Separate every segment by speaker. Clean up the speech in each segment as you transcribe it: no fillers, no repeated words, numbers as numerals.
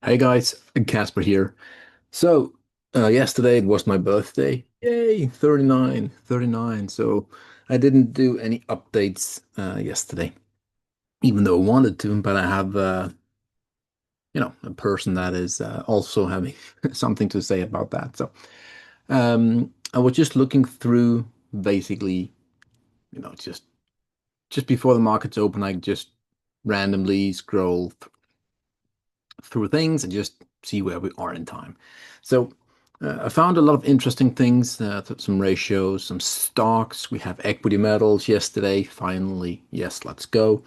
Speaker 1: Hey guys, Casper here. Yesterday it was my birthday. Yay, 39, 39. So I didn't do any updates yesterday, even though I wanted to, but I have a person that is also having something to say about that. I was just looking through basically, just before the markets open, I just randomly scroll th through things and just see where we are in time. So I found a lot of interesting things, some ratios, some stocks. We have equity metals yesterday. Finally, yes, let's go.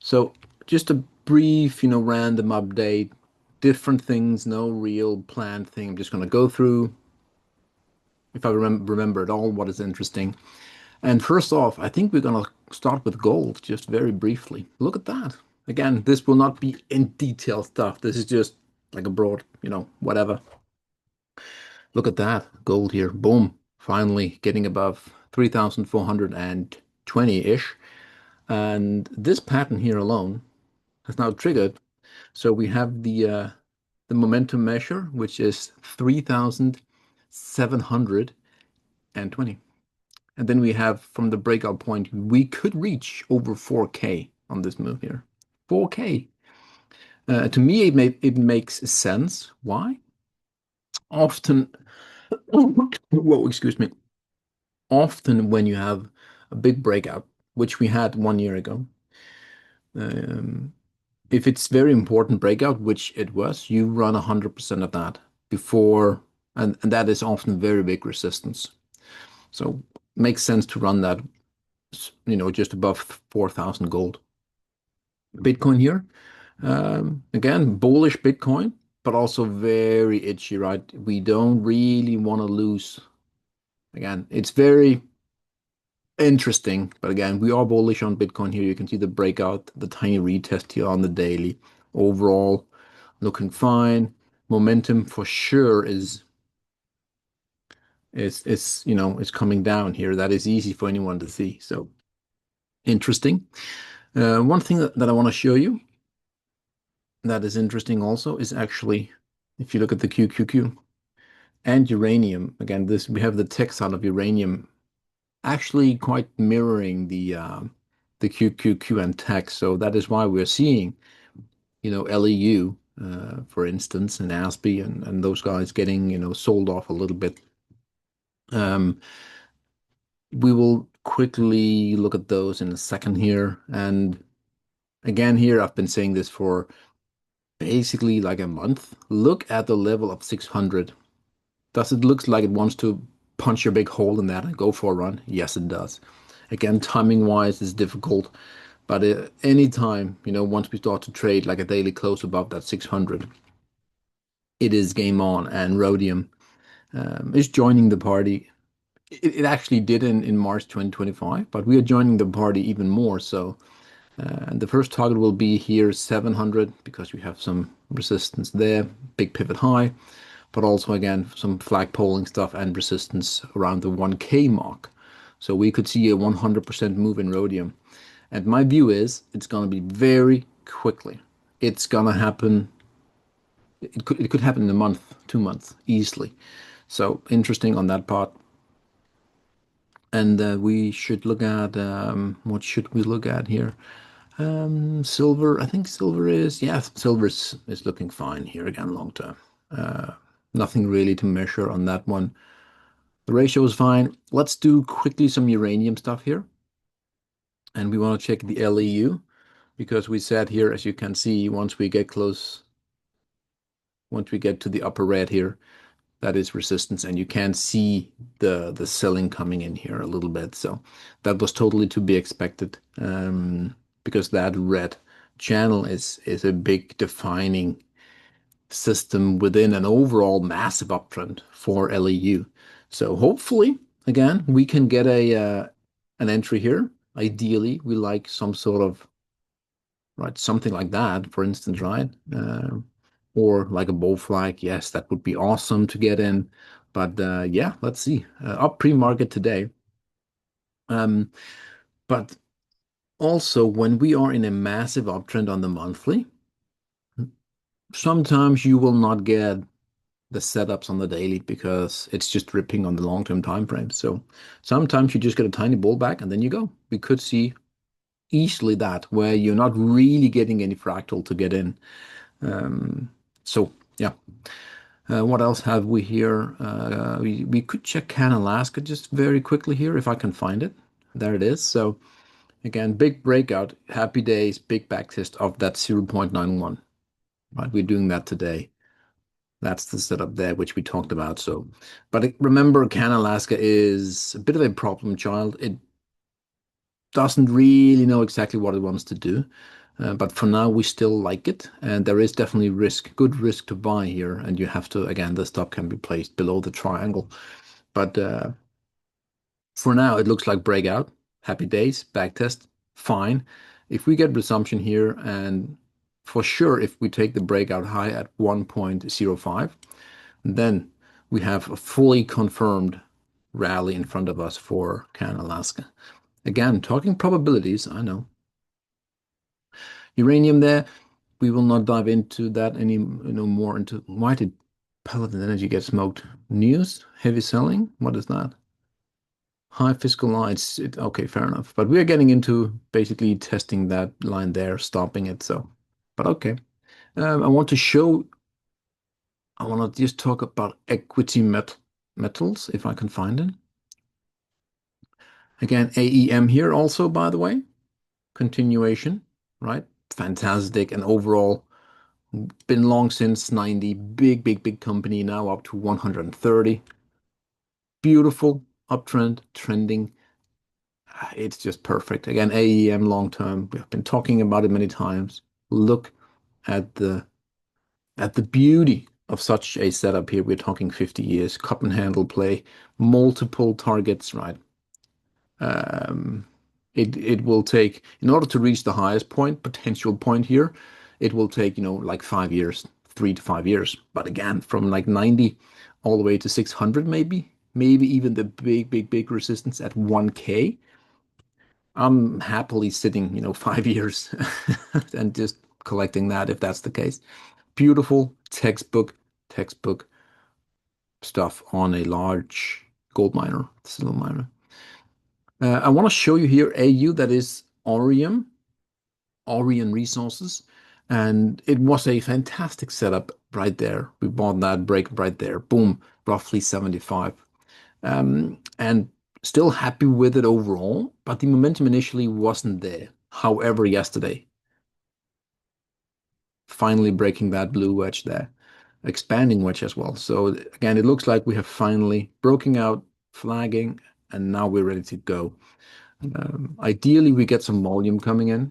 Speaker 1: So just a brief, random update, different things, no real planned thing. I'm just going to go through, if I remember at all, what is interesting. And first off, I think we're going to start with gold, just very briefly. Look at that. Again, this will not be in detail stuff. This is just like a broad, whatever. Look at that. Gold here. Boom. Finally getting above 3,420-ish. And this pattern here alone has now triggered. So we have the momentum measure, which is 3,720. And then we have from the breakout point, we could reach over 4K on this move here. 4K. To me, it makes sense. Why? Often, whoa, excuse me. Often when you have a big breakout, which we had 1 year ago, um, if it's very important breakout, which it was, you run 100% of that before, and that is often very big resistance. So makes sense to run that, just above 4,000 gold. Bitcoin here, again, bullish Bitcoin, but also very itchy, right? We don't really want to lose. Again, it's very interesting, but again, we are bullish on Bitcoin here. You can see the breakout, the tiny retest here on the daily. Overall, looking fine. Momentum for sure is coming down here. That is easy for anyone to see. So interesting. One thing that I want to show you that is interesting also is actually if you look at the QQQ and uranium. Again, this we have the text out of uranium actually quite mirroring the QQQ and text. So that is why we're seeing, LEU, for instance, and ASPI and those guys getting, sold off a little bit. Um, we will quickly look at those in a second here. And again, here I've been saying this for basically like a month. Look at the level of 600. Does it look like it wants to punch a big hole in that and go for a run? Yes, it does. Again, timing wise is difficult, but anytime, once we start to trade like a daily close above that 600, it is game on. And Rhodium is joining the party. It actually did in March 2025, but we are joining the party even more. So the first target will be here 700 because we have some resistance there, big pivot high, but also again some flag polling stuff and resistance around the 1K mark. So we could see a 100% move in rhodium. And my view is it's going to be very quickly. It's going to happen. It could happen in a month, 2 months, easily. So interesting on that part. And we should look at what should we look at here? Silver. I think silver is, yeah, silver is looking fine here again long term. Uh, Nothing really to measure on that one. The ratio is fine. Let's do quickly some uranium stuff here. And we want to check the LEU because we said here, as you can see, once we get to the upper red here, that is resistance, and you can see the selling coming in here a little bit. So that was totally to be expected, because that red channel is a big defining system within an overall massive uptrend for LEU. So hopefully, again, we can get an entry here. Ideally, we like some sort of, right, something like that, for instance, right? Or like a bull flag. Yes, that would be awesome to get in. But yeah, let's see. Up pre-market today. Um, but also when we are in a massive uptrend on the monthly, Sometimes you will not get the setups on the daily because it's just ripping on the long-term time frame. So sometimes you just get a tiny pullback and then you go. We could see easily that where you're not really getting any fractal to get in. Um, so yeah. What else have we here? We could check CanAlaska just very quickly here if I can find it. There it is. So again, big breakout, happy days, big backtest of that 0.91. Right, we're doing that today. That's the setup there, which we talked about. So, but remember, CanAlaska is a bit of a problem child. It doesn't really know exactly what it wants to do. But for now, we still like it. And there is definitely risk, good risk to buy here. And you have to, again, the stop can be placed below the triangle. But for now, it looks like breakout. Happy days, backtest, fine. If we get resumption here, and for sure, if we take the breakout high at 1.05, then we have a fully confirmed rally in front of us for CanAlaska. Again, talking probabilities, I know. Uranium there, we will not dive into that any more into why did Paladin Energy get smoked? News, heavy selling, what is that? High fiscal lines. Okay, fair enough. But we are getting into basically testing that line there, stopping it. So, but okay. I want to show. I want to just talk about equity metals if I can find it. Again, AEM here also, by the way, continuation, right? Fantastic. And overall, been long since 90. Big, big, big company now up to 130. Beautiful uptrend, trending. It's just perfect. Again, AEM long term. We've been talking about it many times. Look at the beauty of such a setup here. We're talking 50 years, cup and handle play, multiple targets, right? Um, it will take, in order to reach the highest point, potential point here, it will take, like 5 years, 3 to 5 years. But again, from like 90 all the way to 600, maybe even the big, big, big resistance at 1K. I'm happily sitting, 5 years and just collecting that if that's the case. Beautiful textbook stuff on a large gold miner, silver miner. I want to show you here AU that is Orion Resources. And it was a fantastic setup right there. We bought that break right there. Boom, roughly 75. And still happy with it overall, but the momentum initially wasn't there. However, yesterday, finally breaking that blue wedge there, expanding wedge as well. So again, it looks like we have finally broken out, flagging, and now we're ready to go. Ideally, we get some volume coming in.